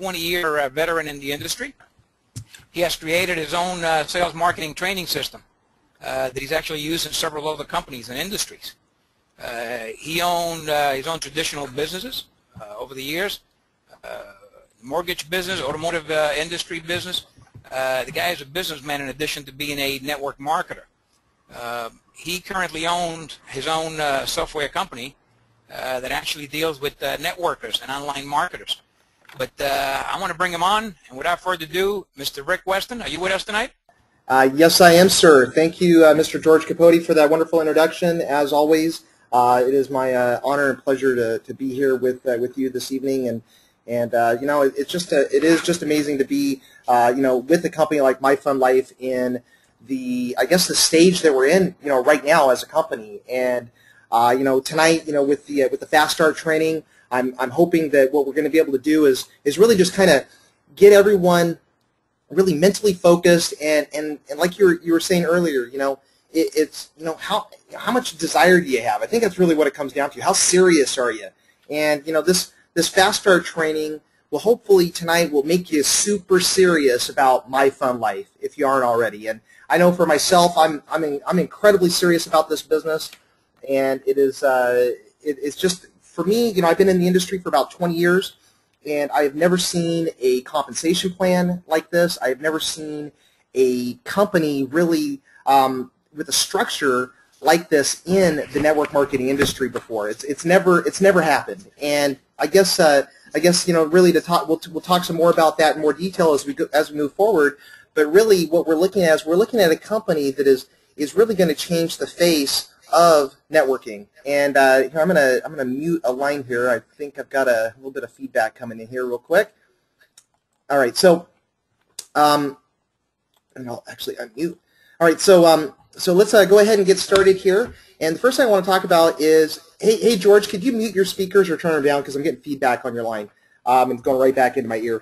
20-year veteran in the industry. He has created his own sales marketing training system that he's actually used in several other companies and industries. He owned his own traditional businesses over the years, mortgage business, automotive industry business. The guy is a businessman in addition to being a network marketer. He currently owns his own software company that actually deals with networkers and online marketers. But I want to bring him on, and without further ado, Mr. Rick Weston, are you with us tonight? Yes, I am, sir. Thank you, Mr. George Capote, for that wonderful introduction. As always, it is my honor and pleasure to be here with you this evening, and you know, it is just amazing to be you know, with a company like My Fun Life in the, I guess, the stage that we're in, you know, right now as a company. And you know, tonight, you know, with the Fast Start training, I'm hoping that what we're going to be able to do is really just kind of get everyone really mentally focused, and like you were saying earlier, you know, it's, you know, how much desire do you have? I think that's really what it comes down to. How serious are you? And you know, this Fast Start training will hopefully tonight will make you super serious about My Fun Life if you aren't already. And I know for myself, I'm incredibly serious about this business, and it is it's just, for me, you know, I've been in the industry for about 20 years, and I have never seen a compensation plan like this. I have never seen a company really with a structure like this in the network marketing industry before. It's never happened. And I guess you know, really to talk, we'll talk some more about that in more detail as we move forward. But really, what we're looking at is a company that is really going to change the face of networking. And here, I'm gonna mute a line here. I think I've got a little bit of feedback coming in here real quick. All right, so and I'll actually unmute. All right, so so let's go ahead and get started here. And the first thing I want to talk about is, hey George, could you mute your speakers or turn them down, because I'm getting feedback on your line and it's going right back into my ear.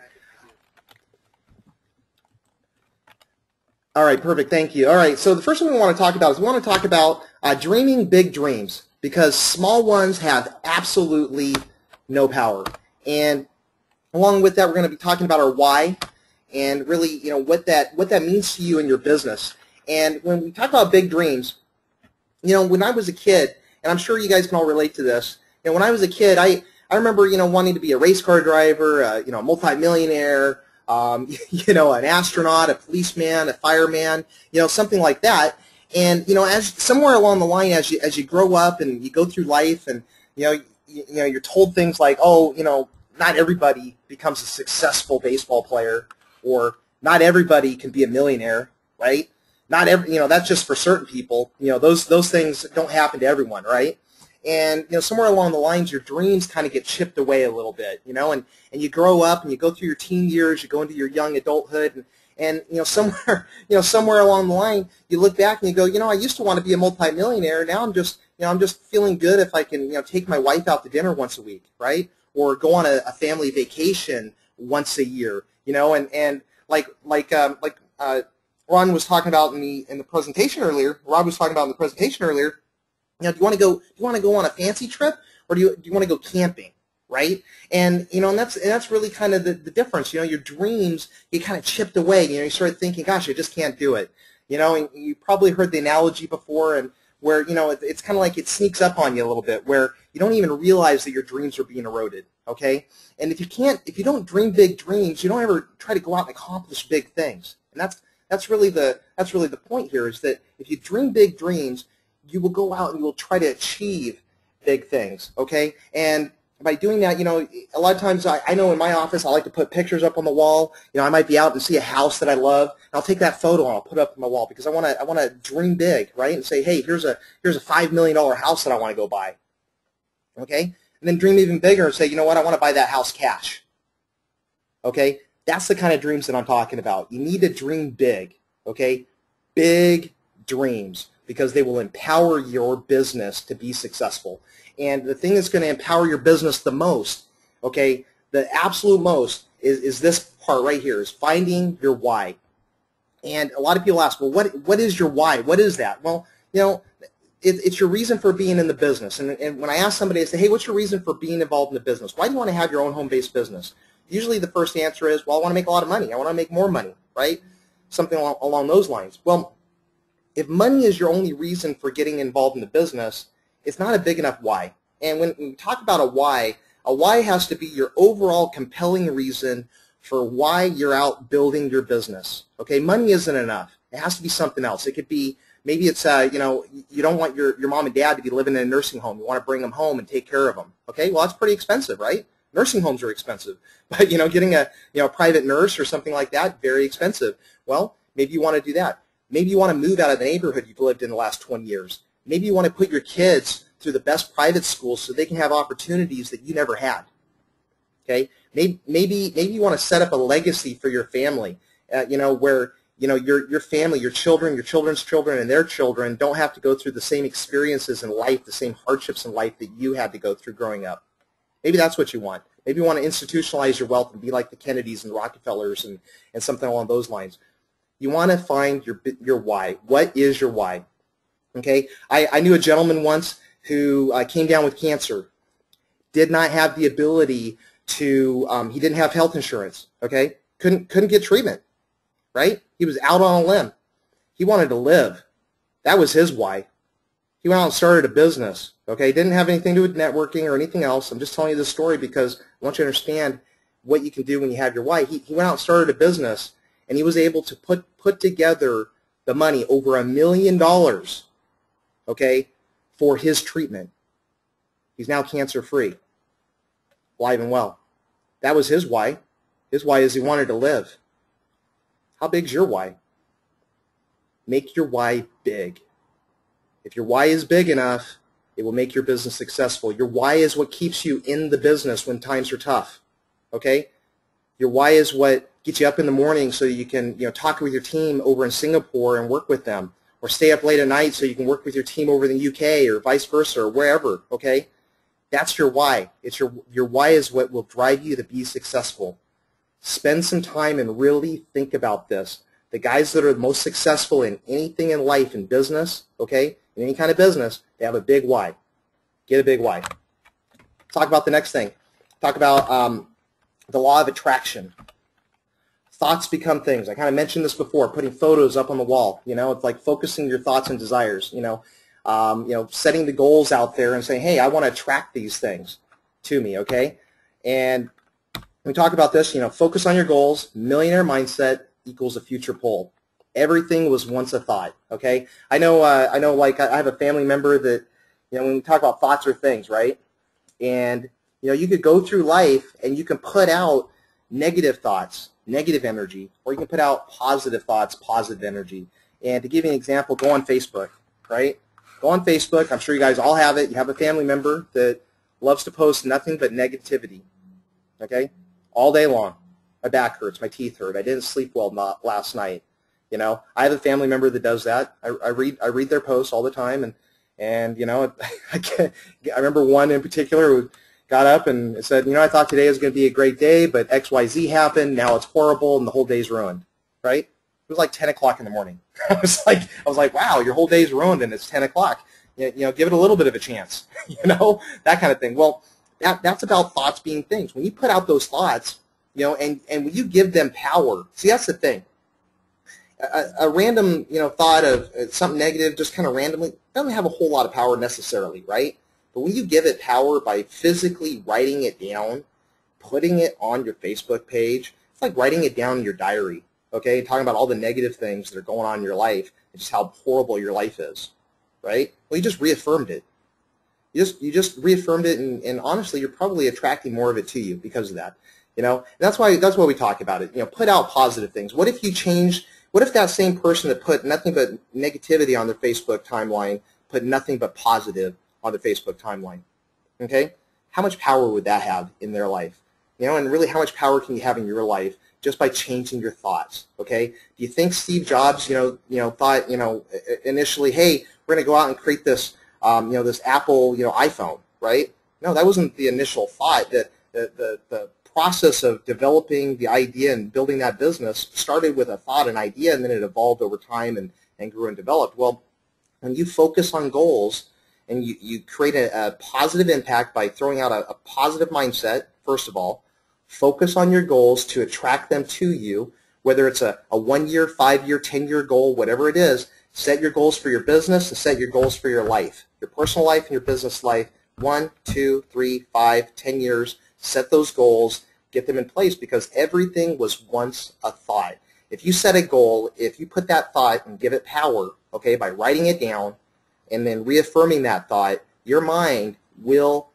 All right, perfect, thank you. All right, so the first thing we want to talk about is we want to talk about dreaming big dreams, because small ones have absolutely no power. And along with that, we're going to be talking about our why, and really, you know, what that means to you in your business. And when we talk about big dreams, you know, when I was a kid, and I'm sure you guys can all relate to this, you know, when I was a kid, I remember, you know, wanting to be a race car driver, you know, a multimillionaire, you know, an astronaut, a policeman, a fireman, you know, something like that. And you know, as somewhere along the line, as you grow up and you go through life, and you know, you're told things like, oh, you know, not everybody becomes a successful baseball player, or not everybody can be a millionaire, right? Not every, you know, that's just for certain people. You know, those things don't happen to everyone, right? And you know, somewhere along the lines, your dreams kind of get chipped away a little bit, you know, and you grow up and you go through your teen years, you go into your young adulthood, and you know, somewhere along the line, you look back and you go, you know, I used to want to be a multimillionaire. Now I'm just, you know, I'm just feeling good if I can, you know, take my wife out to dinner once a week, right? Or go on a family vacation once a year, you know, and like Ron was talking about in the presentation earlier. Rob was talking about in the presentation earlier. You know, do you want to go on a fancy trip, or do you want to go camping, right? And you know, and that's really kind of the difference. You know, your dreams get kind of chipped away. You know, you start thinking, gosh, I just can't do it. You know, and you probably heard the analogy before, and where, you know, it's kind of like it sneaks up on you a little bit, where you don't even realize that your dreams are being eroded. Okay, and if you don't dream big dreams, you don't ever try to go out and accomplish big things. And that's really the point here, is that if you dream big dreams, you will go out and you will try to achieve big things, okay? And by doing that, you know, a lot of times I know in my office I like to put pictures up on the wall. You know, I might be out and see a house that I love, and I'll take that photo and I'll put it up on my wall, because I want to dream big, right? And say, hey, here's a $5 million house that I want to go buy, okay? And then dream even bigger and say, you know what, I want to buy that house cash, okay? That's the kind of dreams that I'm talking about. You need to dream big, okay? Big dreams, because they will empower your business to be successful. And the thing that's going to empower your business the most, okay, the absolute most, is this part right here, is finding your why. And a lot of people ask, well, what is your why? What is that? Well, you know, it's your reason for being in the business. And when I ask somebody, I say, hey, what's your reason for being involved in the business? Why do you want to have your own home-based business? Usually the first answer is, well, I want to make a lot of money. I want to make more money, right? Something along those lines. Well, if money is your only reason for getting involved in the business, it's not a big enough why. And when we talk about a why has to be your overall compelling reason for why you're out building your business. Okay, money isn't enough. It has to be something else. It could be, maybe it's, you know, you don't want your mom and dad to be living in a nursing home. You want to bring them home and take care of them. Okay, well, that's pretty expensive, right? Nursing homes are expensive. But, you know, getting a private nurse or something like that, very expensive. Well, maybe you want to do that. Maybe you want to move out of the neighborhood you've lived in the last 20 years. Maybe you want to put your kids through the best private schools so they can have opportunities that you never had. Okay, maybe you want to set up a legacy for your family, you know, where, you know, your family, your children, your children's children, and their children don't have to go through the same experiences in life, the same hardships in life that you had to go through growing up. Maybe that's what you want. Maybe you want to institutionalize your wealth and be like the Kennedys and Rockefellers and something along those lines. You want to find your why. What is your why? Okay, I knew a gentleman once who came down with cancer, did not have the ability to, he didn't have health insurance, okay? Couldn't get treatment, right? He was out on a limb. He wanted to live. That was his why. He went out and started a business, okay? Didn't have anything to do with networking or anything else. I'm just telling you this story because I want you to understand what you can do when you have your why. He went out and started a business, and he was able to put together the money, over $1 million, okay, for his treatment. He's now cancer-free, alive and well. That was his why. His why is he wanted to live. How big's your why? Make your why big. If your why is big enough, it will make your business successful. Your why is what keeps you in the business when times are tough, okay? Your why is what gets you up in the morning so you can, you know, talk with your team over in Singapore and work with them, or stay up late at night so you can work with your team over in the UK or vice versa or wherever, okay? That's your why. It's your why is what will drive you to be successful. Spend some time and really think about this. The guys that are the most successful in anything in life, in business, okay, in any kind of business, they have a big why. Get a big why. Talk about the next thing. Talk about the law of attraction. Thoughts become things. I kind of mentioned this before, putting photos up on the wall. You know, it's like focusing your thoughts and desires, you know, setting the goals out there and saying, hey, I want to attract these things to me, okay? And when we talk about this, you know, focus on your goals. Millionaire mindset equals a future poll. Everything was once a thought, okay? I know, like, I have a family member that, you know, when we talk about thoughts or things, right? And, you know, you could go through life and you can put out negative thoughts, negative energy, or you can put out positive thoughts, positive energy. And to give you an example, go on Facebook, right? Go on Facebook. I'm sure you guys all have it. You have a family member that loves to post nothing but negativity, okay? All day long. My back hurts. My teeth hurt. I didn't sleep well last night. You know, I have a family member that does that. I read their posts all the time, and you know, I remember one in particular who got up and said, you know, I thought today was going to be a great day, but XYZ happened. Now it's horrible, and the whole day's ruined. Right? It was like 10 o'clock in the morning. I was like, wow, your whole day's ruined, and it's 10 o'clock. You know, give it a little bit of a chance. You know, that kind of thing. Well, that's about thoughts being things. When you put out those thoughts, you know, and when you give them power, see, that's the thing. A random, you know, thought of something negative just kind of randomly doesn't have a whole lot of power necessarily, right? But when you give it power by physically writing it down, putting it on your Facebook page, it's like writing it down in your diary, okay? Talking about all the negative things that are going on in your life and just how horrible your life is, right? Well, you just reaffirmed it. You just reaffirmed it, and honestly, you're probably attracting more of it to you because of that. You know, and that's why we talk about it. You know, put out positive things. What if you change? What if that same person that put nothing but negativity on their Facebook timeline put nothing but positive on their Facebook timeline? Okay, how much power would that have in their life? You know, and really, how much power can you have in your life just by changing your thoughts? Okay, do you think Steve Jobs, thought, initially, hey, we're going to go out and create this, this Apple, iPhone, right? No, that wasn't the initial thought. That the process of developing the idea and building that business started with a thought, an idea, and then it evolved over time and grew and developed. Well, when you focus on goals and you create a positive impact by throwing out a positive mindset, first of all, Focus on your goals to attract them to you, whether it's a 1-year, 5-year, 10-year goal, whatever it is. Set your goals for your business and set your goals for your life, your personal life and your business life. 1, 2, 3, 5, 10 years. Set those goals, get them in place, because everything was once a thought. If you set a goal, if you put that thought and give it power, okay, by writing it down and then reaffirming that thought, your mind will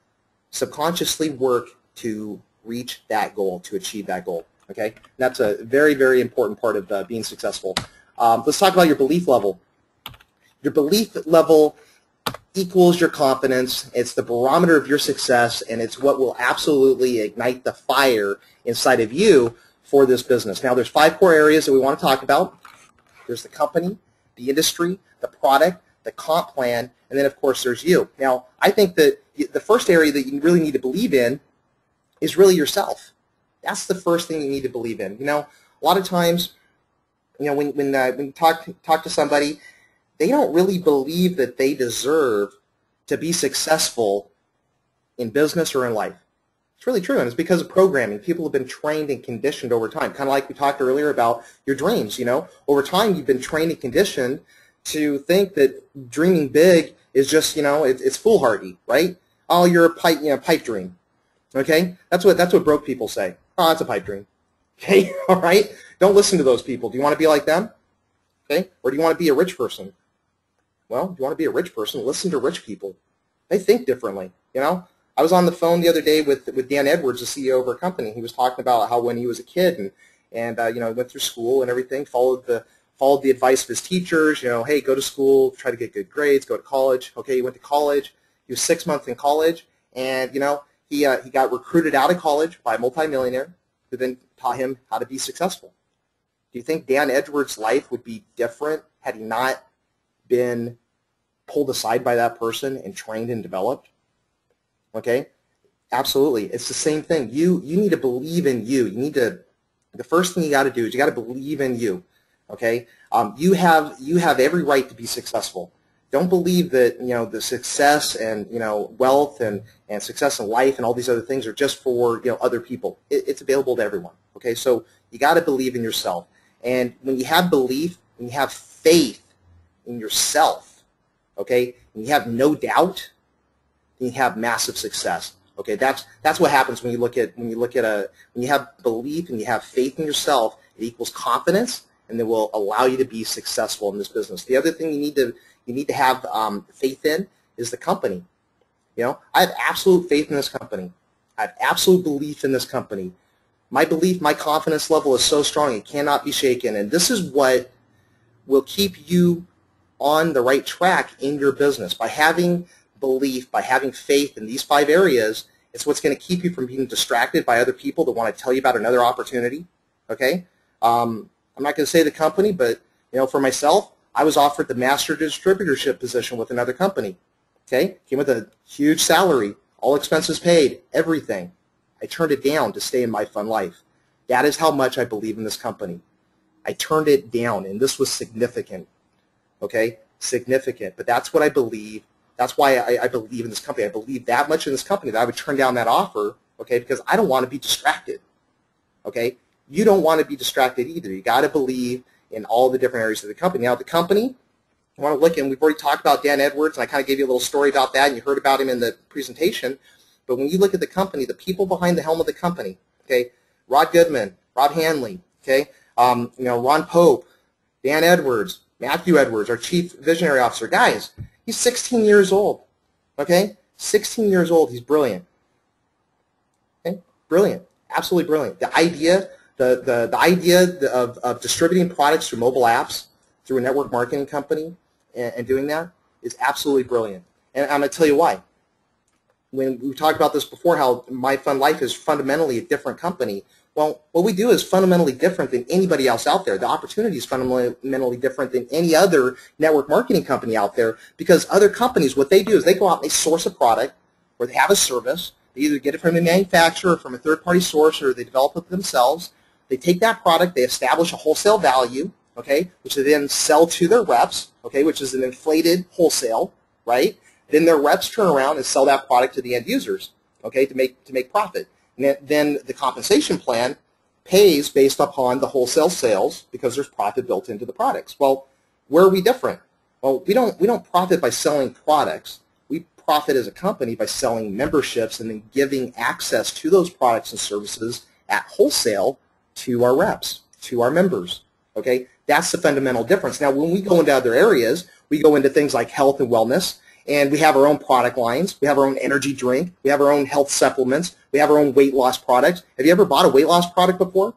subconsciously work to reach that goal, to achieve that goal. Okay, that's a very, very important part of being successful. Let's talk about your belief level. Your belief level equals your confidence. It's the barometer of your success, and it's what will absolutely ignite the fire inside of you for this business. Now, there's 5 core areas that we want to talk about. There's the company, the industry, the product, the comp plan, and then, of course, there's you. Now, I think that the first area that you really need to believe in is really yourself. That's the first thing you need to believe in. You know, a lot of times, you know, when you talk to somebody, they don't really believe that they deserve to be successful in business or in life. It's really true, and it's because of programming. People have been trained and conditioned over time, kind of like we talked earlier about your dreams. You know, over time you've been trained and conditioned to think that dreaming big is just, you know, it's foolhardy, right? Oh, you're a pipe dream. Okay, that's what broke people say. Oh, that's a pipe dream. Okay, all right. Don't listen to those people. Do you want to be like them? Okay, or do you want to be a rich person? Well, if you want to be a rich person, listen to rich people. They think differently. You know, I was on the phone the other day with Dan Edwards, the CEO of our company. He was talking about how when he was a kid and you know, went through school and everything, followed the advice of his teachers. You know, hey, go to school, try to get good grades, go to college. Okay, he went to college. He was 6 months in college, and you know, he got recruited out of college by a multimillionaire who then taught him how to be successful. Do you think Dan Edwards' life would be different had he not been pulled aside by that person and trained and developed? Okay, absolutely. It's the same thing. You need to believe in you. You need to. The first thing you got to do is you got to believe in you. Okay, you have every right to be successful. Don't believe that, you know, the success and, you know, wealth and success in life and all these other things are just for, you know, other people. It's available to everyone. Okay, so you got to believe in yourself. And when you have belief, when you have faith in yourself, okay, and you have no doubt, then you have massive success. Okay, that's what happens when you have belief and you have faith in yourself. It equals confidence, and it will allow you to be successful in this business. The other thing you need to have faith in is the company. You know, I have absolute faith in this company. I have absolute belief in this company. My belief, my confidence level is so strong it cannot be shaken, and this is what will keep you on the right track in your business. By having belief, by having faith in these 5 areas, it's what's going to keep you from being distracted by other people that want to tell you about another opportunity. Okay, I'm not going to say the company, but you know, for myself, I was offered the master distributorship position with another company. Okay, came with a huge salary, all expenses paid, everything. I turned it down to stay in my fun life. That is how much I believe in this company. I turned it down, and this was significant. Okay, significant. But that's what I believe. That's why I believe in this company. I believe that much in this company that I would turn down that offer. Okay, because I don't want to be distracted. Okay, you don't want to be distracted either. You got to believe in all the different areas of the company. Now, the company, I want to look, and we've already talked about Dan Edwards, and I kind of gave you a little story about that, and you heard about him in the presentation. But when you look at the company, the people behind the helm of the company, okay, Rod Goodman, Rob Hanley, okay, you know, Ron Pope, Dan Edwards, Matthew Edwards, our Chief Visionary Officer. Guys, he's 16 years old, okay? 16 years old. He's brilliant. Okay? Brilliant. Absolutely brilliant. The idea, the idea of distributing products through mobile apps, through a network marketing company, and doing that is absolutely brilliant. And I'm going to tell you why. When we talked about this before, how My Fun Life is fundamentally a different company. Well, what we do is fundamentally different than anybody else out there. The opportunity is fundamentally different than any other network marketing company out there, because other companies, what they do is they go out and they source a product or they have a service. They either get it from a manufacturer or from a third-party source, or they develop it themselves. They take that product, they establish a wholesale value, okay, which they then sell to their reps, okay, which is an inflated wholesale, right? Then their reps turn around and sell that product to the end users, okay, to make profit. And then the compensation plan pays based upon the wholesale sales because there's profit built into the products. Well, where are we different? Well, we don't profit by selling products. We profit as a company by selling memberships and then giving access to those products and services at wholesale to our reps, to our members. Okay, that's the fundamental difference. Now, when we go into other areas, we go into things like health and wellness, and we have our own product lines. We have our own energy drink. We have our own health supplements. We have our own weight loss products. Have you ever bought a weight loss product before?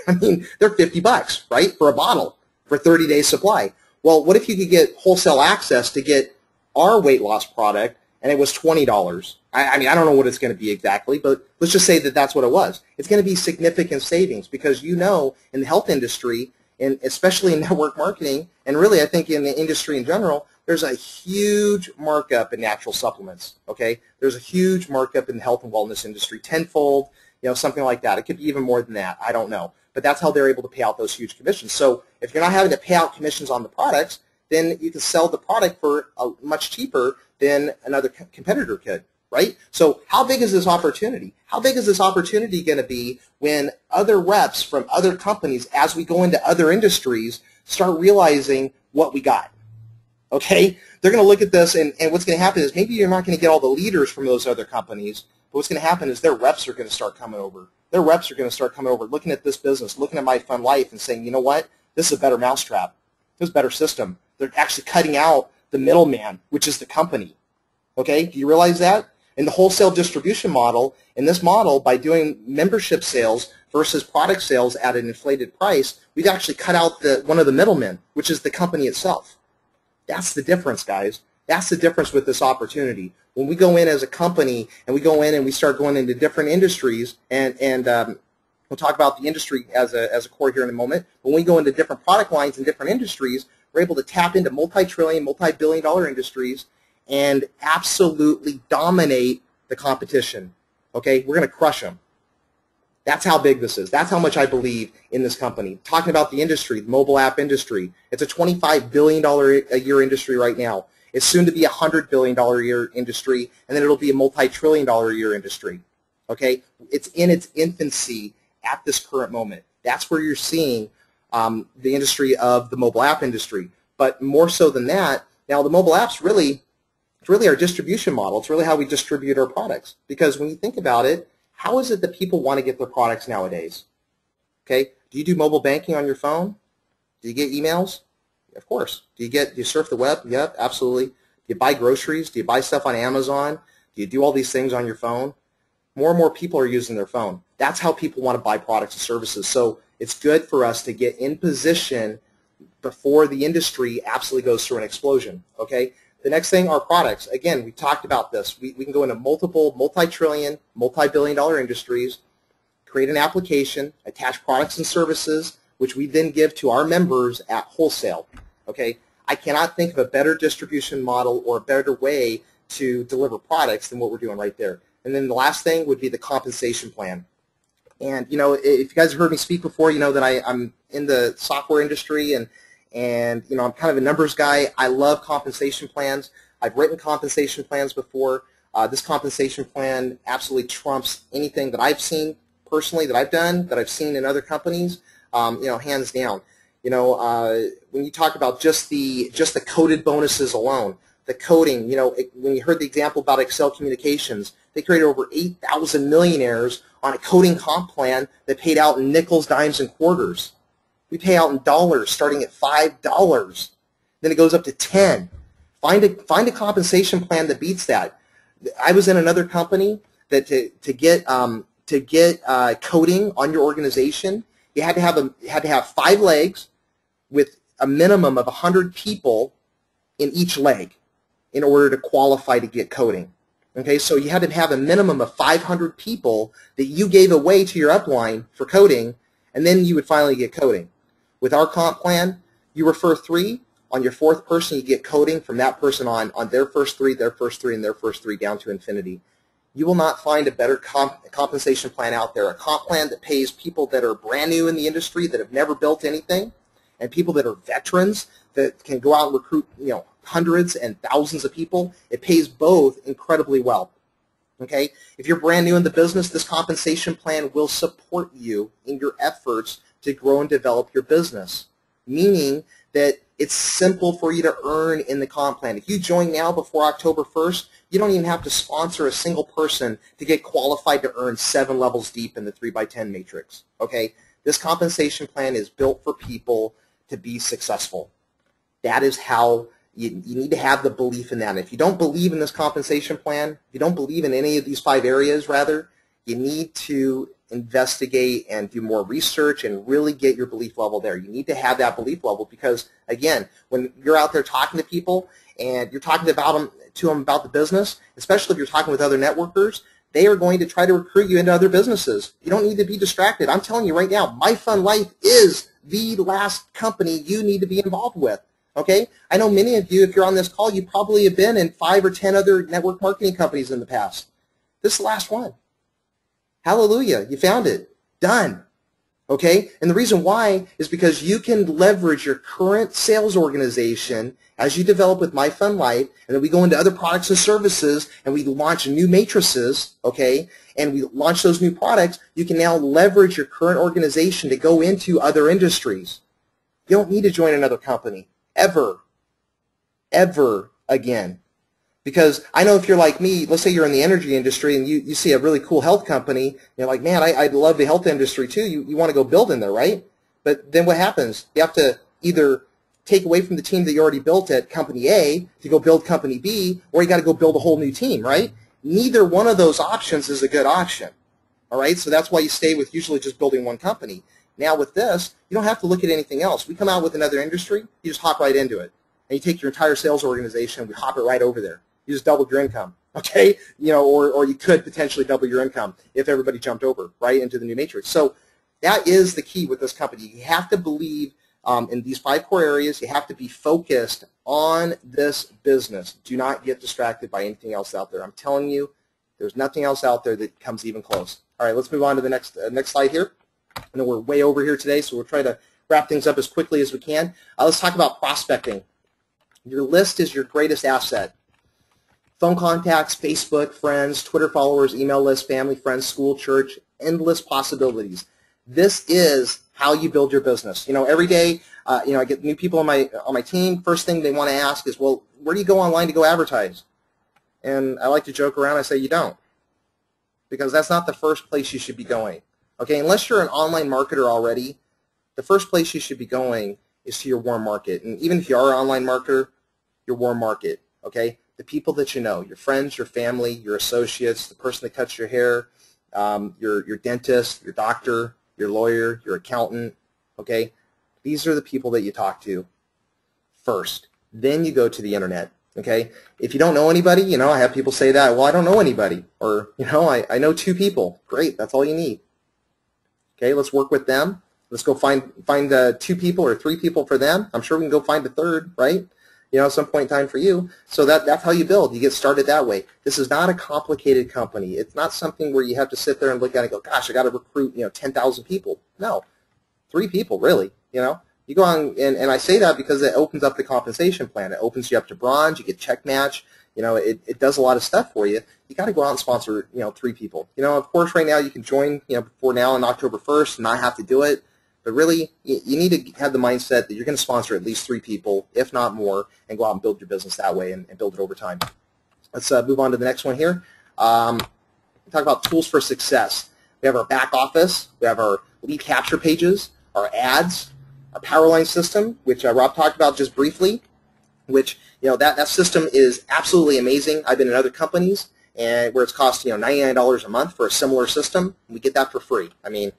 I mean, they're $50, right, for a bottle for 30 days supply. Well, what if you could get wholesale access to get our weight loss product and it was $20? I mean, I don't know what it's going to be exactly, but let's just say that that's what it was. It's going to be significant savings because in the health industry, and especially in network marketing, and really I think in the industry in general, there's a huge markup in natural supplements, okay? There's a huge markup in the health and wellness industry, tenfold, something like that. It could be even more than that. I don't know. But that's how they're able to pay out those huge commissions. So if you're not having to pay out commissions on the products, then you can sell the product for much cheaper than another competitor could, right? So how big is this opportunity? How big is this opportunity going to be when other reps from other companies, as we go into other industries, start realizing what we got? Okay, they're going to look at this, and what's going to happen is maybe you're not going to get all the leaders from those other companies, but what's going to happen is their reps are going to start coming over. Their reps are going to start coming over, looking at this business, looking at My Fun Life, and saying, you know what, this is a better mousetrap. This is a better system. They're actually cutting out the middleman, which is the company. Okay, do you realize that? In the wholesale distribution model, in this model, by doing membership sales versus product sales at an inflated price, we've actually cut out one of the middlemen, which is the company itself. That's the difference, guys. That's the difference with this opportunity. When we go in as a company and we go in and we start going into different industries, and we'll talk about the industry as a core here in a moment. When we go into different product lines and different industries, we're able to tap into multi-trillion, multi-billion-dollar industries and absolutely dominate the competition. Okay, we're going to crush them. That's how big this is. That's how much I believe in this company. Talking about the industry, the mobile app industry, it's a $25 billion a year industry right now. It's soon to be a $100 billion a year industry, and then it'll be a multi-trillion dollar a year industry. Okay, it's in its infancy at this current moment. That's where you're seeing the industry of the mobile app industry. But more so than that, now the mobile apps it's really our distribution model. It's really how we distribute our products. Because when you think about it, how is it that people want to get their products nowadays? Okay, do you do mobile banking on your phone? Do you get emails? Of course. Do you surf the web? Yep, absolutely. Do you buy groceries? Do you buy stuff on Amazon? Do you do all these things on your phone? More and more people are using their phone. That's how people want to buy products and services. So it's good for us to get in position before the industry absolutely goes through an explosion. Okay. The next thing are products. Again, we talked about this. We can go into multiple multi-trillion, multi-billion-dollar industries, create an application, attach products and services, which we then give to our members at wholesale. Okay, I cannot think of a better distribution model or a better way to deliver products than what we're doing right there. And then the last thing would be the compensation plan. And if you guys have heard me speak before, you know that I'm in the software industry, and I'm kind of a numbers guy. I love compensation plans. I've written compensation plans before. This compensation plan absolutely trumps anything that I've seen personally, that I've done, that I've seen in other companies. Hands down. When you talk about just the coded bonuses alone, the coding, when you heard the example about Excel Communications, they created over 8,000 millionaires on a coding comp plan that paid out in nickels, dimes, and quarters. We pay out in dollars, starting at $5. Then it goes up to 10. Find a compensation plan that beats that. I was in another company that to get coding on your organization, you had to have 5 legs with a minimum of 100 people in each leg in order to qualify to get coding. Okay, so you had to have a minimum of 500 people that you gave away to your upline for coding, and then you would finally get coding. With our comp plan, you refer 3. On your 4th person, you get coding from that person on their first 3, their first 3, and their first 3 down to infinity. You will not find a better compensation plan out there, a comp plan that pays people that are brand new in the industry, that have never built anything, and people that are veterans that can go out and recruit hundreds and thousands of people. It pays both incredibly well. Okay? If you're brand new in the business, this compensation plan will support you in your efforts to grow and develop your business, meaning that it's simple for you to earn in the comp plan. If you join now before October 1st, you don't even have to sponsor a single person to get qualified to earn 7 levels deep in the 3x10 matrix. Okay? This compensation plan is built for people to be successful. That is how you need to have the belief in that. And if you don't believe in this compensation plan, if you don't believe in any of these 5 areas, rather, you need to investigate and do more research and really get your belief level there. You need to have that belief level because, again, when you're out there talking to people and you're talking to them about the business, especially if you're talking with other networkers, they are going to try to recruit you into other businesses. You don't need to be distracted. I'm telling you right now, My Fun Life is the last company you need to be involved with. Okay? I know many of you, if you're on this call, you probably have been in 5 or 10 other network marketing companies in the past. This is the last one. Hallelujah. You found it. Done. Okay? And the reason why is because you can leverage your current sales organization as you develop with My Fun Life, and then we go into other products and services, and we launch new matrices, okay, and we launch those new products. You can now leverage your current organization to go into other industries. You don't need to join another company. Ever again. Because I know if you're like me, let's say you're in the energy industry and you see a really cool health company, you're like, man, I'd love the health industry too. You want to go build in there, right? But then what happens? You have to either take away from the team that you already built at company A to go build company B, or you got to go build a whole new team, right? Neither one of those options is a good option. All right? So that's why you stay with usually just building one company. Now with this, you don't have to look at anything else. We come out with another industry, you just hop right into it. And you take your entire sales organization and we hop it right over there. You just doubled your income, okay? You know, or you could potentially double your income if everybody jumped over right into the new matrix. So that is the key with this company. You have to believe in these 5 core areas. You have to be focused on this business. Do not get distracted by anything else out there. I'm telling you, there's nothing else out there that comes even close. All right, let's move on to the next slide here. I know we're way over here today, so we'll try to wrap things up as quickly as we can. Let's talk about prospecting. Your list is your greatest asset. Phone contacts, Facebook, friends, Twitter followers, email list, family, friends, school, church, endless possibilities. This is how you build your business. You know, every day, you know, I get new people on my team. First thing they want to ask is, well, where do you go online to go advertise? And I like to joke around. I say you don't, because that's not the first place you should be going. Okay, unless you're an online marketer already, the first place you should be going is to your warm market. And even if you are an online marketer, your warm market. Okay. The people that you know, your friends, your family, your associates, the person that cuts your hair, your dentist, your doctor, your lawyer, your accountant, okay? These are the people that you talk to first. Then you go to the internet, okay? If you don't know anybody, you know, I have people say that, well, I don't know anybody. Or, you know, I know 2 people. Great, that's all you need. Okay, let's work with them. Let's go find 2 people or 3 people for them. I'm sure we can go find a third, right? You know, at some point in time for you. So that's how you build. You get started that way. This is not a complicated company. It's not something where you have to sit there and look at it and go, gosh, I got to recruit, you know, 10,000 people. No, 3 people, really. You know, you go on, and I say that because it opens up the compensation plan. It opens you up to bronze. You get check match. You know, it does a lot of stuff for you. You got to go out and sponsor, you know, 3 people. You know, of course, right now you can join, you know, before now on October 1st and not have to do it. But really, you need to have the mindset that you're going to sponsor at least 3 people, if not more, and go out and build your business that way and build it over time. Let's move on to the next one here. Talk about tools for success. We have our back office. We have our lead capture pages, our ads, our Powerline system, which Rob talked about just briefly, which, you know, that system is absolutely amazing. I've been in other companies and where it's cost, you know, $99 a month for a similar system. We get that for free. I mean,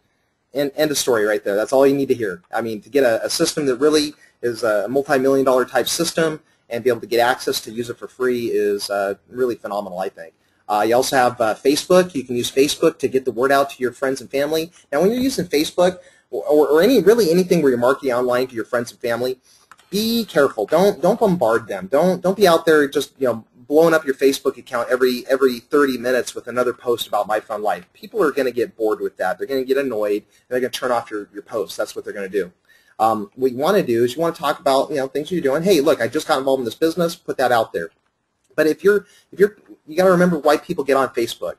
end of story right there. That's all you need to hear. I mean, to get a system that really is a multi-million-dollar type system and be able to get access to use it for free is really phenomenal, I think. You also have Facebook. You can use Facebook to get the word out to your friends and family. Now, when you're using Facebook or really anything where you're marketing online to your friends and family, be careful. Don't bombard them. Don't be out there just, you know, blowing up your Facebook account every 30 minutes with another post about My Fun Life. People are going to get bored with that. They're going to get annoyed. And they're going to turn off your posts. That's what they're going to do. What you want to do is you want to talk about, you know, things you're doing. Hey, look, I just got involved in this business. Put that out there. But if you got to remember why people get on Facebook.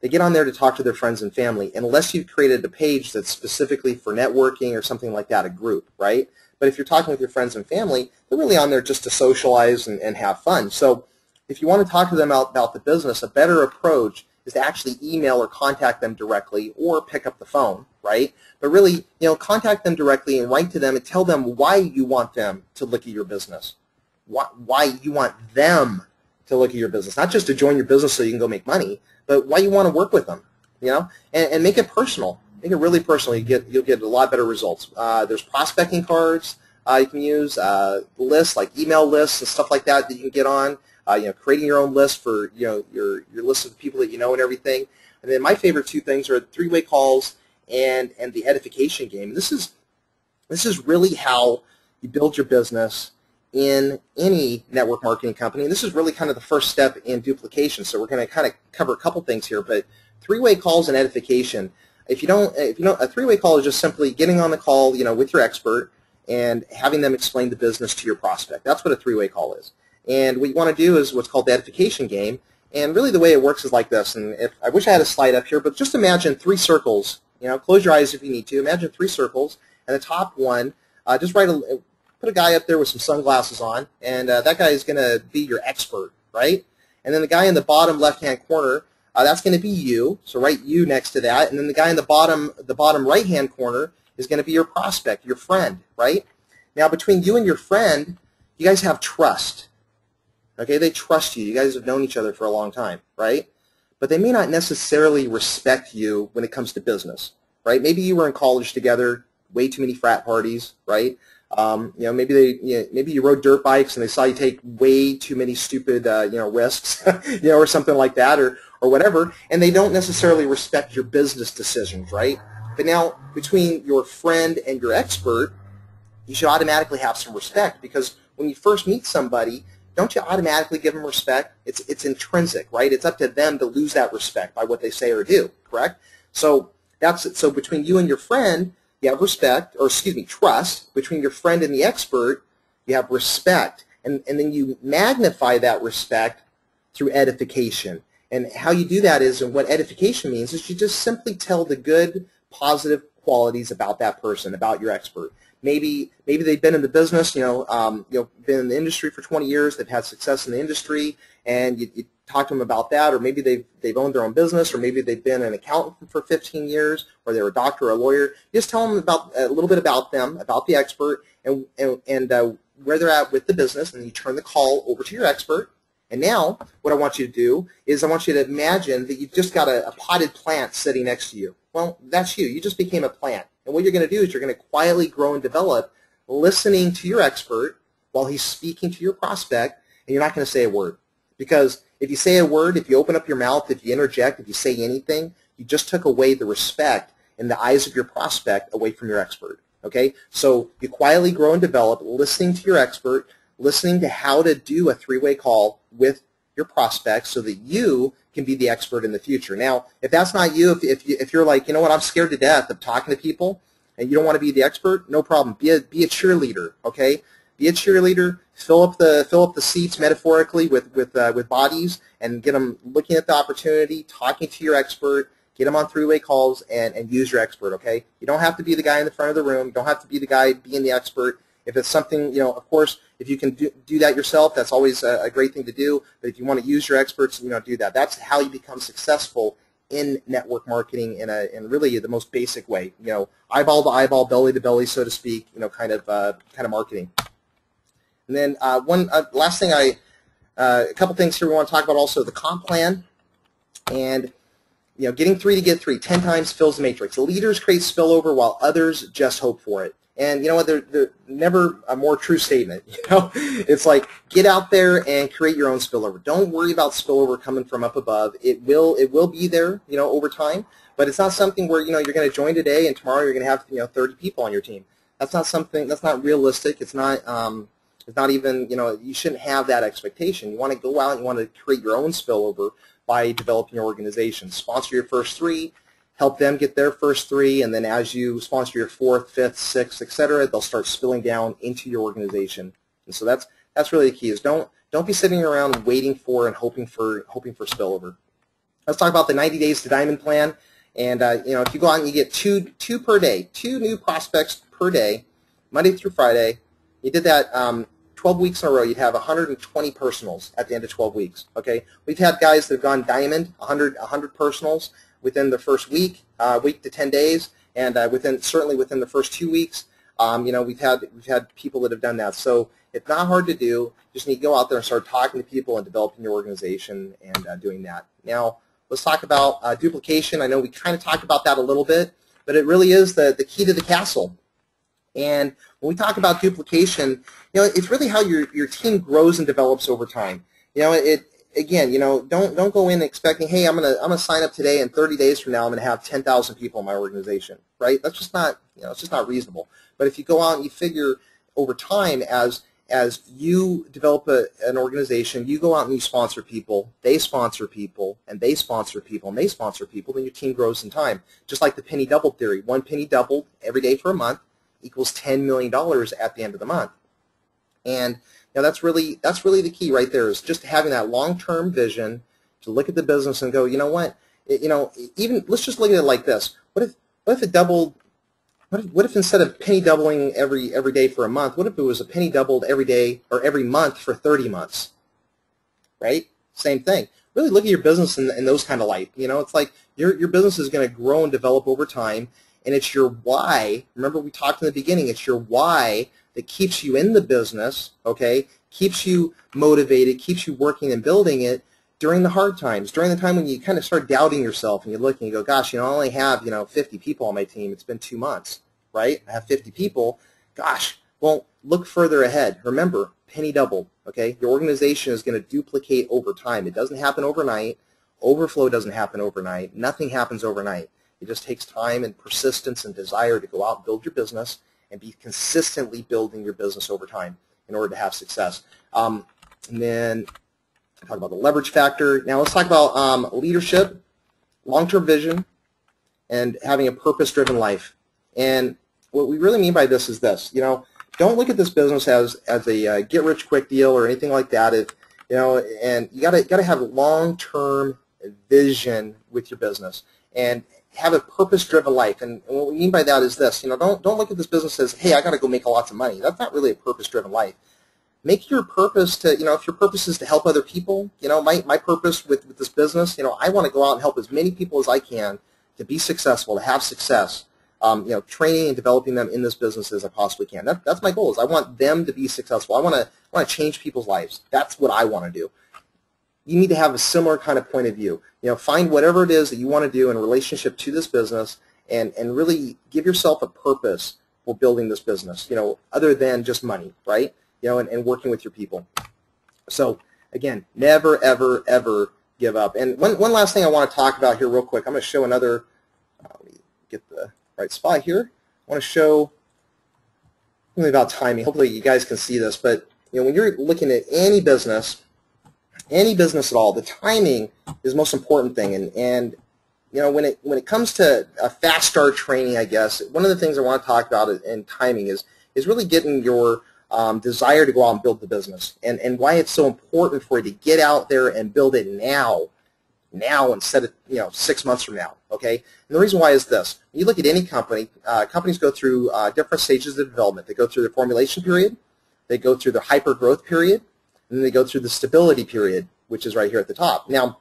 They get on there to talk to their friends and family, unless you've created a page that's specifically for networking or something like that, a group, right? But if you're talking with your friends and family, they're really on there just to socialize and have fun. So if you want to talk to them about the business, a better approach is to actually email or contact them directly or pick up the phone, right? But really, contact them directly and write to them and tell them why you want them to look at your business, why you want them to look at your business, not just to join your business so you can go make money, but why you want to work with them, and make it personal. Make it really personal. You'll get a lot better results. There's prospecting cards you can use, lists like email lists and stuff like that you can get on. Creating your own list for your list of the people that you know and everything. And then my favorite two things are three-way calls and the edification game. This is really how you build your business in any network marketing company. And this is really kind of the first step in duplication. So we're going to kind of cover a couple things here, but three-way calls and edification. If you don't, a three-way call is just simply getting on the call, with your expert and having them explain the business to your prospect. That's what a three-way call is. And what you want to do is what's called the edification game. And really the way it works is like this. And I wish I had a slide up here, but just imagine 3 circles. Close your eyes if you need to. Imagine 3 circles, and the top one, just put a guy up there with some sunglasses on, and that guy is going to be your expert, right? And then the guy in the bottom left-hand corner, that's going to be you. So write you next to that. And then the guy in the bottom right-hand corner is going to be your prospect, your friend, right? Now between you and your friend, you guys have trust. Okay, they trust you. You guys have known each other for a long time, right? But they may not necessarily respect you when it comes to business, right? Maybe you were in college together, way too many frat parties, right? Maybe maybe you rode dirt bikes and they saw you take way too many stupid, risks, or something like that, or whatever, and they don't necessarily respect your business decisions, right? But now between your friend and your expert, you should automatically have some respect, because when you first meet somebody, don't you automatically give them respect? It's intrinsic, right? It's up to them to lose that respect by what they say or do, correct? So so between you and your friend, you have trust. Between your friend and the expert, you have respect. And then you magnify that respect through edification. And how you do that is, and what edification means, is you just simply tell the good, positive qualities about that person, about your expert. Maybe they've been in the business, been in the industry for 20 years. They've had success in the industry, and you talk to them about that. Or maybe they've owned their own business, or maybe they've been an accountant for 15 years, or they're a doctor or a lawyer. You just tell them about a little bit about them, about the expert, and where they're at with the business, and you turn the call over to your expert. And now, what I want you to do is I want you to imagine that you've just got a potted plant sitting next to you. Well, that's you. You just became a plant. And what you're going to do is you're going to quietly grow and develop, listening to your expert while he's speaking to your prospect, and you're not going to say a word. Because if you say a word, if you open up your mouth, if you interject, if you say anything, you just took away the respect in the eyes of your prospect away from your expert. Okay? So you quietly grow and develop, listening to your expert, listening to how to do a three-way call with your prospects so that you can be the expert in the future. Now, if that's not you, if you're like, I'm scared to death of talking to people, and you don't want to be the expert, no problem. Be a cheerleader, okay? Be a cheerleader. Fill up the seats metaphorically with bodies, and get them looking at the opportunity, talking to your expert. Get them on three-way calls and use your expert, okay? You don't have to be the guy in the front of the room. You don't have to be the guy being the expert. If it's something, of course, if you can do that yourself, that's always a great thing to do. But if you want to use your experts, do that. That's how you become successful in network marketing in really the most basic way. Eyeball to eyeball, belly to belly, so to speak. Kind of marketing. And then one last thing, a couple things here we want to talk about also, the comp plan, and getting 3 to get 3, 10 times fills the matrix. Leaders create spillover while others just hope for it. And you know what? They're never a more true statement. It's like, get out there and create your own spillover. Don't worry about spillover coming from up above. It will be there, over time. But it's not something where you're going to join today and tomorrow you're going to have 30 people on your team. That's not something. That's not realistic. It's not. It's not even. You shouldn't have that expectation. You want to go out and you want to create your own spillover by developing your organization. Sponsor your first 3. Help them get their first 3, and then as you sponsor your 4th, 5th, 6th, etc., they'll start spilling down into your organization. And so that's really the key, is don't Don't be sitting around waiting for and hoping for spillover. Let's talk about the 90 days to diamond plan. And if you go out and you get two per day, 2 new prospects per day, Monday through Friday, you did that 12 weeks in a row, you'd have 120 personals at the end of 12 weeks. Okay, we've had guys that have gone diamond, 100 personals within the first week to 10 days, and certainly within the first 2 weeks. We've had people that have done that. So it's not hard to do. You just need to go out there and start talking to people and developing your organization and doing that. Now, let's talk about duplication. I know we kind of talked about that a little bit, but it really is the key to the castle. And when we talk about duplication, it's really how your team grows and develops over time. Don't go in expecting, hey, I'm gonna sign up today, and 30 days from now I'm gonna have 10,000 people in my organization, right? That's just not, it's just not reasonable. But if you go out and you figure over time, as you develop an organization, you go out and you sponsor people, they sponsor people, and they sponsor people, and they sponsor people, then your team grows in time. Just like the penny double theory. 1 penny doubled every day for a month equals $10 million at the end of the month. And that's really the key right there, is just having that long-term vision to look at the business and go, you know what, even let's just look at it like this. What if it doubled? What if instead of penny doubling every day for a month, what if it was a penny doubled every day or every month for 30 months? Right? Same thing. Really look at your business in those kind of light. It's like your business is going to grow and develop over time, and it's your why. Remember, we talked in the beginning, it's your why that keeps you in the business, okay? Keeps you motivated, keeps you working and building it during the hard times, during the time when you kind of start doubting yourself and you look and you go, gosh, I only have 50 people on my team. It's been 2 months, right? I have 50 people. Gosh, well, look further ahead. Remember, penny double, okay? Your organization is going to duplicate over time. It doesn't happen overnight. Overflow doesn't happen overnight. Nothing happens overnight. It just takes time and persistence and desire to go out and build your business and be consistently building your business over time in order to have success. And then talk about the leverage factor. Now let's talk about leadership, long-term vision, and having a purpose-driven life. And what we really mean by this is this. Don't look at this business as a get-rich-quick deal or anything like that. And you gotta have long-term vision with your business and have a purpose-driven life. And what we mean by that is this. Don't look at this business as, hey, I got to go make lots of money. That's not really a purpose-driven life. Make your purpose to, if your purpose is to help other people, my purpose with this business, I want to go out and help as many people as I can to be successful, to have success, training and developing them in this business as I possibly can. That's my goal. Is I want them to be successful. I want to change people's lives. That's what I want to do. You need to have a similar kind of point of view. Find whatever it is that you want to do in relationship to this business, and really give yourself a purpose for building this business, other than just money, right? And working with your people. So again, never, ever, ever give up. And one last thing I want to talk about here real quick. I'm going to show another, let me get the right spot here. I want to show something about timing. Hopefully you guys can see this, but when you're looking at any business at all, the timing is the most important thing. And when it comes to a fast start training, I guess one of the things I want to talk about in timing is really getting your desire to go out and build the business, and why it's so important for you to get out there and build it now instead of 6 months from now. Okay, and the reason why is this: when you look at any company, companies go through different stages of development. They go through the formulation period, they go through the hyper growth period, and then they go through the stability period, which is right here at the top. Now,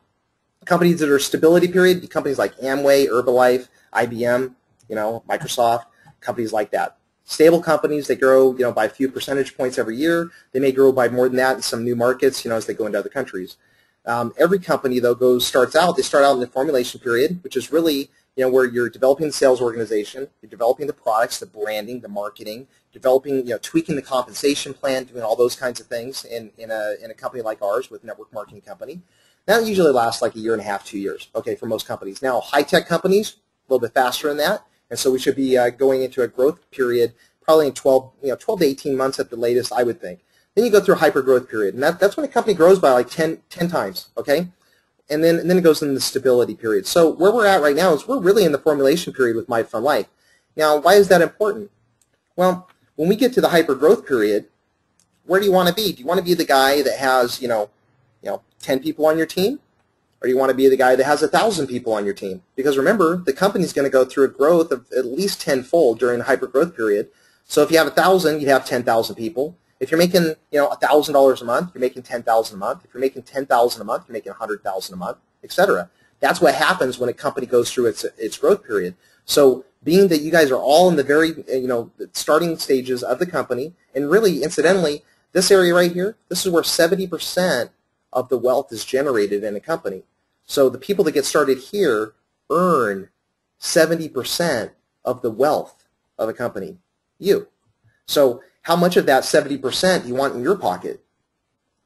companies that are stability period, companies like Amway, Herbalife, IBM, Microsoft, companies like that. Stable companies, they grow by a few percentage points every year. They may grow by more than that in some new markets as they go into other countries. Every company though they start out in the formulation period, which is really where you're developing the sales organization, you're developing the products, the branding, the marketing, developing tweaking the compensation plan, doing all those kinds of things in a company like ours with network marketing company. That usually lasts like 1.5 years, 2 years. Okay, for most companies. Now high tech companies a little bit faster than that. And so we should be going into a growth period probably in 12 to 18 months at the latest, I would think. Then you go through a hyper growth period, and that's when a company grows by like 10 times, okay? And then it goes into the stability period. So where we're at right now is we're really in the formulation period with My Fun Life. Now, why is that important? Well, when we get to the hyper growth period, where do you want to be? Do you want to be the guy that has, 10 people on your team? Or do you want to be the guy that has 1,000 people on your team? Because remember, the company's going to go through a growth of at least tenfold during the hyper-growth period. So if you have 1,000, you have 10,000 people. If you're making, $1,000 a month, you're making 10,000 a month. If you're making 10,000 a month, you're making 100,000 a month, etc. That's what happens when a company goes through its growth period. So being that you guys are all in the very, starting stages of the company, and really, incidentally, this area right here, this is where 70% of the wealth is generated in a company. So the people that get started here earn 70% of the wealth of a company. You. So how much of that 70% do you want in your pocket?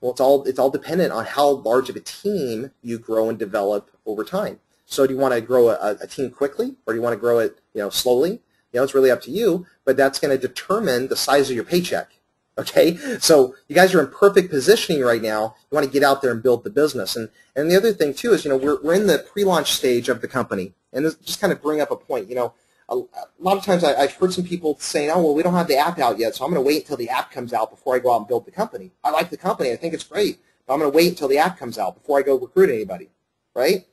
Well, it's all dependent on how large of a team you grow and develop over time. So do you want to grow a team quickly, or do you want to grow it, slowly? It's really up to you, but that's going to determine the size of your paycheck. Okay, so you guys are in perfect positioning right now. You want to get out there and build the business. And the other thing too is, we're in the pre-launch stage of the company, and this just kind of bring up a point. A lot of times I've heard some people saying, oh, well, we don't have the app out yet, so I'm going to wait until the app comes out before I go out and build the company. I like the company. I think it's great, but I'm going to wait until the app comes out before I go recruit anybody, right?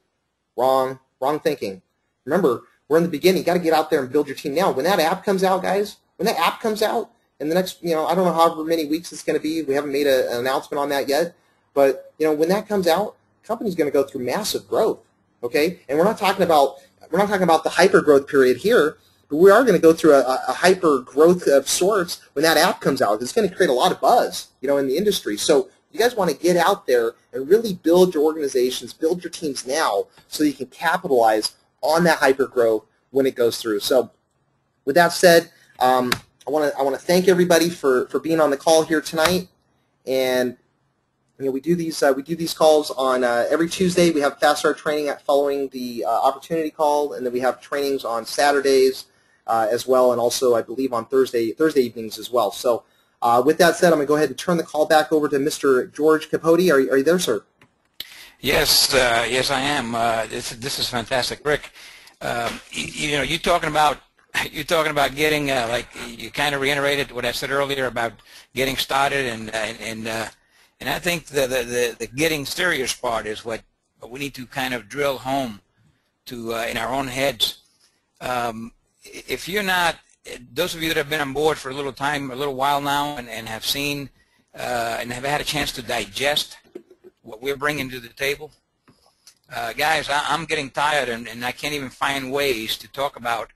Wrong thinking. Remember, we're in the beginning. You got to get out there and build your team now. When that app comes out, guys, when that app comes out, in the next, I don't know however many weeks it's going to be. We haven't made an announcement on that yet. But, when that comes out, the company's going to go through massive growth, okay? And we're not talking about the hyper growth period here, but we are going to go through a hyper growth of sorts when that app comes out. It's going to create a lot of buzz, in the industry. So you guys want to get out there and really build your organizations, build your teams now so you can capitalize on that hyper growth when it goes through. So with that said, I want to thank everybody for being on the call here tonight, and we do these calls on every Tuesday. We have Fast Start training following the opportunity call, and then we have trainings on Saturdays as well, and also I believe on Thursday evenings as well. So with that said, I'm going to go ahead and turn the call back over to Mr. George Capote. Are you there, sir? Yes, yes, I am. This is fantastic, Rick. You're talking about getting like you kind of reiterated what I said earlier about getting started, and I think the getting serious part is what we need to kind of drill home to in our own heads. If you're not, those of you that have been on board for a little while now, and have seen and have had a chance to digest what we're bringing to the table, guys, I'm getting tired, and I can't even find ways to talk about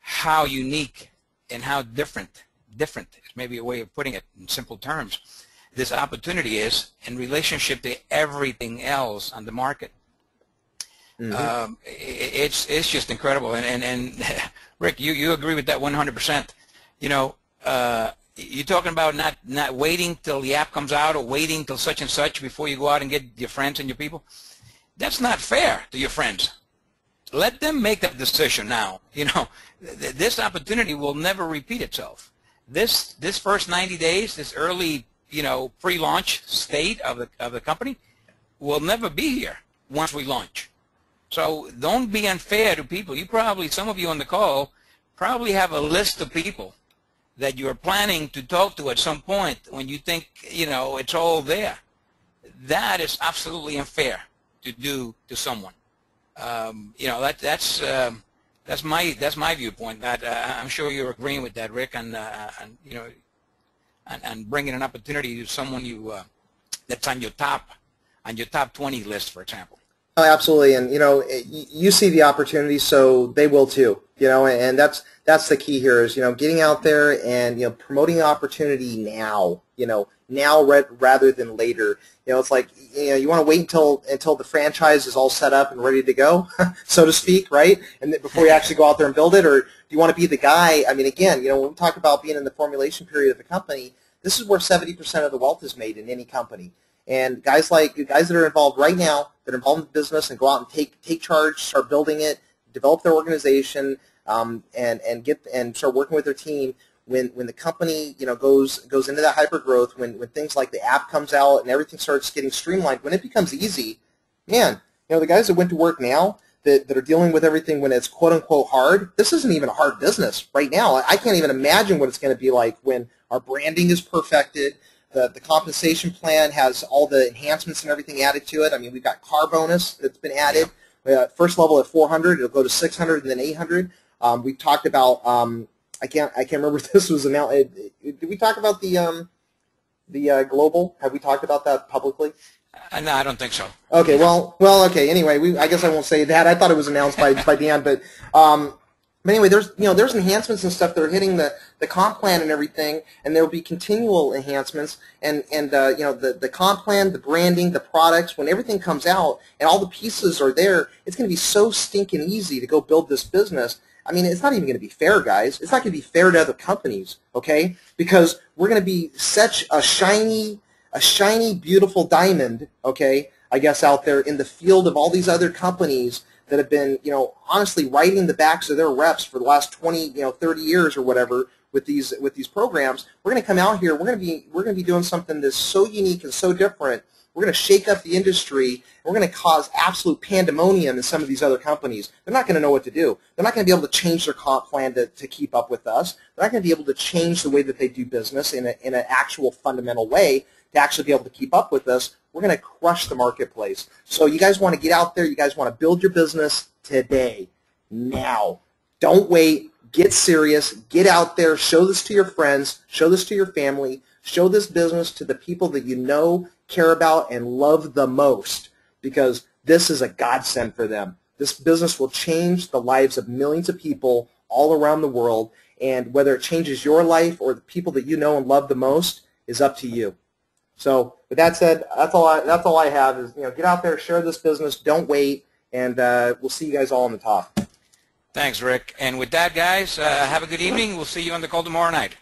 how unique and how different is maybe a way of putting it in simple terms, this opportunity is in relationship to everything else on the market. Mm-hmm. It's just incredible, and Rick, you agree with that 100%. You're talking about not waiting till the app comes out or waiting till such and such before you go out and get your friends and your people. That's not fair to your friends. Let them make that decision now. This opportunity will never repeat itself. This first 90 days, this early, pre-launch state of the company will never be here once we launch. So don't be unfair to people. Some of you on the call probably have a list of people that you're planning to talk to at some point when you think, it's all there. That is absolutely unfair to do to someone. That's my viewpoint. I'm sure you're agreeing with that, Rick, and bringing an opportunity to someone that's on your top 20 list, for example. Oh, absolutely, and you see the opportunity, so they will too. And that's the key here is getting out there and promoting the opportunity now. Now rather than later. It's like you want to wait until the franchise is all set up and ready to go, so to speak, right? And then before you actually go out there and build it, or do you want to be the guy? I mean, again, when we talk about being in the formulation period of a company, this is where 70% of the wealth is made in any company. And guys that are involved right now, that are involved in the business and go out and take charge, start building it, develop their organization, and start working with their team. When the company goes into that hyper growth, when things like the app comes out and everything starts getting streamlined, when it becomes easy, man, the guys that went to work now that are dealing with everything when it's quote unquote hard, this isn't even a hard business right now. I can't even imagine what it's going to be like when our branding is perfected. the compensation plan has all the enhancements and everything added to it. I mean, we've got car bonus that's been added. First level at 400, it'll go to 600 and then 800. We talked about I can't remember if this was announced. Did we talk about the global? Have we talked about that publicly? No, I don't think so. Okay, well, okay. Anyway, I guess I won't say that. I thought it was announced by Dan, but anyway, there's enhancements and stuff that are hitting the comp plan and everything, and there will be continual enhancements and the comp plan, the branding, the products. When everything comes out and all the pieces are there, it's going to be so stinking easy to go build this business. I mean, it's not even going to be fair, guys. It's not going to be fair to other companies, okay? Because we're going to be such a shiny, beautiful diamond, okay, I guess, out there in the field of all these other companies that have been, honestly riding the backs of their reps for the last 20, 30 years or whatever with these programs. We're going to come out here. We're going to be doing something that's so unique and so different. We're going to shake up the industry. We're going to cause absolute pandemonium in some of these other companies. They're not going to know what to do. They're not going to be able to change their comp plan to keep up with us. They're not going to be able to change the way that they do business in an actual fundamental way to actually be able to keep up with us. We're going to crush the marketplace. So you guys want to get out there. You guys want to build your business today, now. Don't wait. Get serious. Get out there. Show this to your friends. Show this to your family. Show this business to the people that you know, care about, and love the most, because this is a godsend for them. This business will change the lives of millions of people all around the world, and whether it changes your life or the people that you know and love the most is up to you. So with that said, that's all I have is, get out there, share this business, don't wait, and we'll see you guys all on the top. Thanks, Rick. And with that, guys, have a good evening. We'll see you on the call tomorrow night.